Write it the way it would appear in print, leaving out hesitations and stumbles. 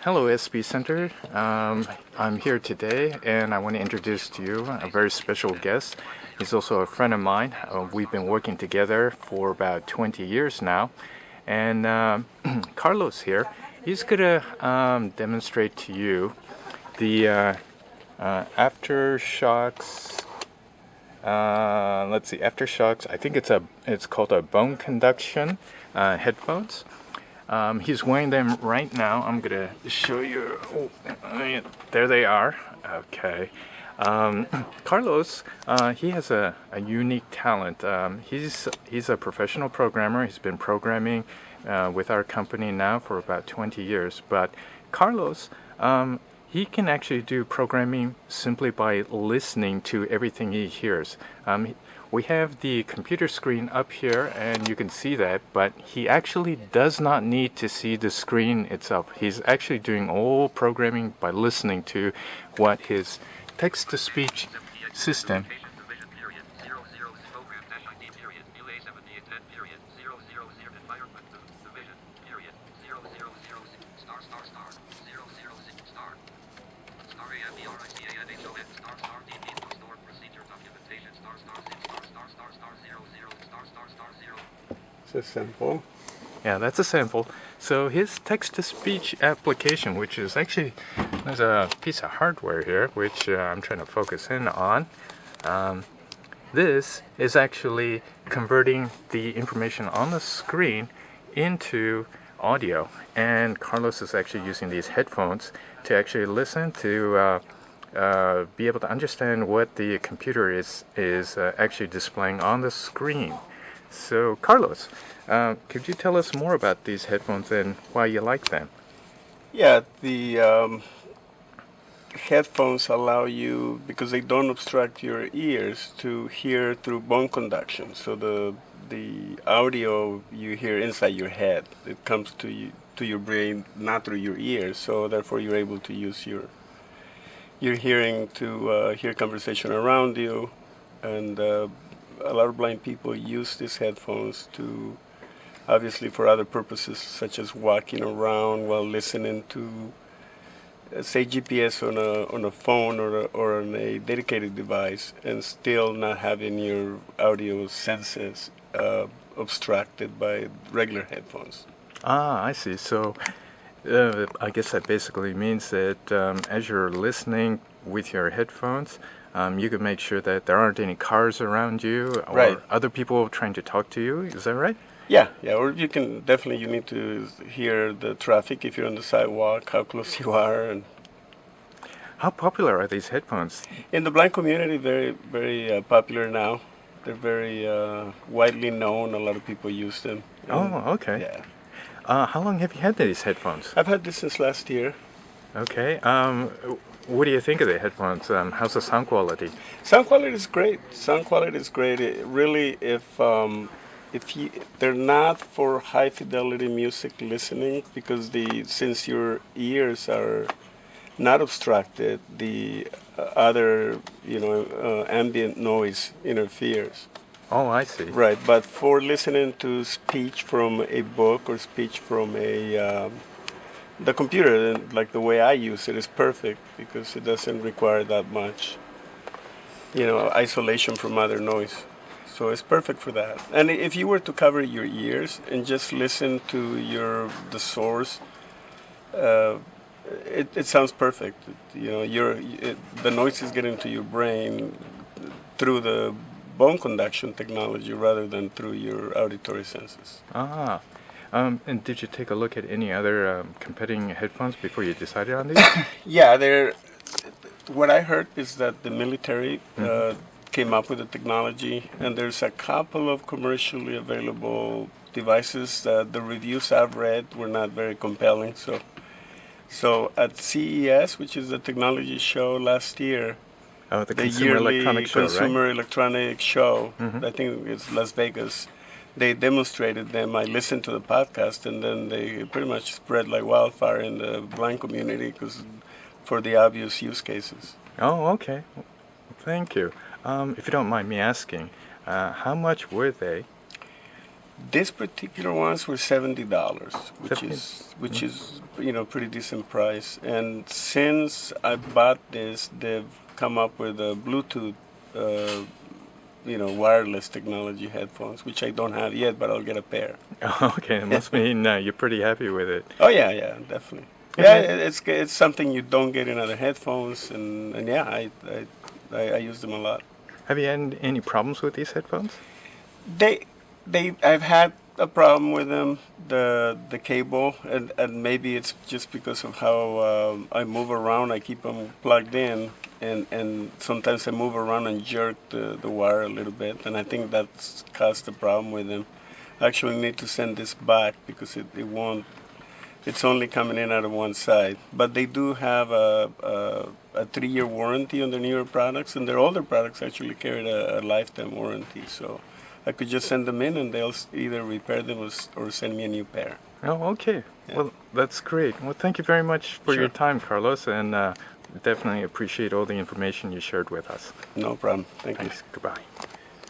Hello, SB Center. I'm here today, and I want to introduce to you a very special guest. He's also a friend of mine. We've been working together for about 20 years now, and Carlos here. He's gonna demonstrate to you the AfterShokz. Let's see, AfterShokz. I think it's called a bone conduction headphones. He's wearing them right now. I'm gonna show you. Oh, there they are. Okay. Carlos, he has a unique talent. He's a professional programmer. He's been programming with our company now for about 20 years. But Carlos, he can actually do programming simply by listening to everything he hears. We have the computer screen up here, and you can see that, but he actually does not need to see the screen itself. He's actually doing all programming by listening to what his text-to-speech system It's a sample. Yeah, that's a sample. So his text-to-speech application, which is actually, there's a piece of hardware here, which I'm trying to focus in on. This is actually converting the information on the screen into audio. And Carlos is actually using these headphones to actually listen to be able to understand what the computer is actually displaying on the screen. So, Carlos, could you tell us more about these headphones and why you like them? Yeah, the headphones allow you, because they don't obstruct your ears, to hear through bone conduction. So the audio you hear inside your head, it comes to you, to your brain, not through your ears. So therefore, you're able to use your hearing to hear conversation around you, and a lot of blind people use these headphones to, obviously, for other purposes, such as walking around while listening to, say, GPS on a phone or on a dedicated device, and still not having your audio senses obstructed by regular headphones. Ah, I see. So, I guess that basically means that as you're listening with your headphones, you can make sure that there aren't any cars around you or Right. other people trying to talk to you. Is that right? Yeah, or you can definitely, you need to hear the traffic if you're on the sidewalk, how close you are. And How popular are these headphones? in the blind community, very, very popular now. They're very widely known. A lot of people use them. And, Oh, okay. yeah. How long have you had these headphones? I've had this since last year. Okay. What do you think of the headphones? How's the sound quality? Sound quality is great. Sound quality is great. It really, if they're not for high fidelity music listening, because since your ears are not obstructed, the other ambient noise interferes. Oh, I see. Right, but for listening to speech from a book or speech from the computer, like the way I use it, is perfect because it doesn't require that much, isolation from other noise. So it's perfect for that. And if you were to cover your ears and just listen to the source, it sounds perfect. The noise is getting to your brain through the bone conduction technology rather than through your auditory senses. Ah. And did you take a look at any other competing headphones before you decided on these? Yeah, what I heard is that the military came up with the technology, and there's a couple of commercially available devices that the reviews I've read were not very compelling. So at CES, which is the technology show last year, Oh, the the Consumer yearly Electronics Show, Consumer Electronics Show, Mhm. I think it's Las Vegas, they demonstrated them. I listened to the podcast, and then they pretty much spread like wildfire in the blind community for the obvious use cases. Oh, okay. Thank you. If you don't mind me asking, how much were they? These particular ones were $70, which 70. is pretty decent price. And since I bought this, they've come up with a Bluetooth, wireless technology headphones, which I don't have yet, but I'll get a pair. Okay, it must mean you're pretty happy with it. Oh yeah, definitely. Yeah, it's something you don't get in other headphones, and yeah, I use them a lot. Have you had any problems with these headphones? I've had a problem with them, the cable, and maybe it's just because of how I move around. I keep them plugged in, and sometimes I move around and jerk the wire a little bit, and I think that's caused the problem with them. I actually need to send this back because it won't. It's only coming in out of one side, but they do have a 3-year warranty on their newer products, and their older products actually carried a lifetime warranty. So I could just send them in, and they'll either repair them or send me a new pair. Oh, okay. Yeah. Well, that's great. Well, thank you very much for your time, Carlos, and definitely appreciate all the information you shared with us. No problem. Thank you. Thanks. Goodbye.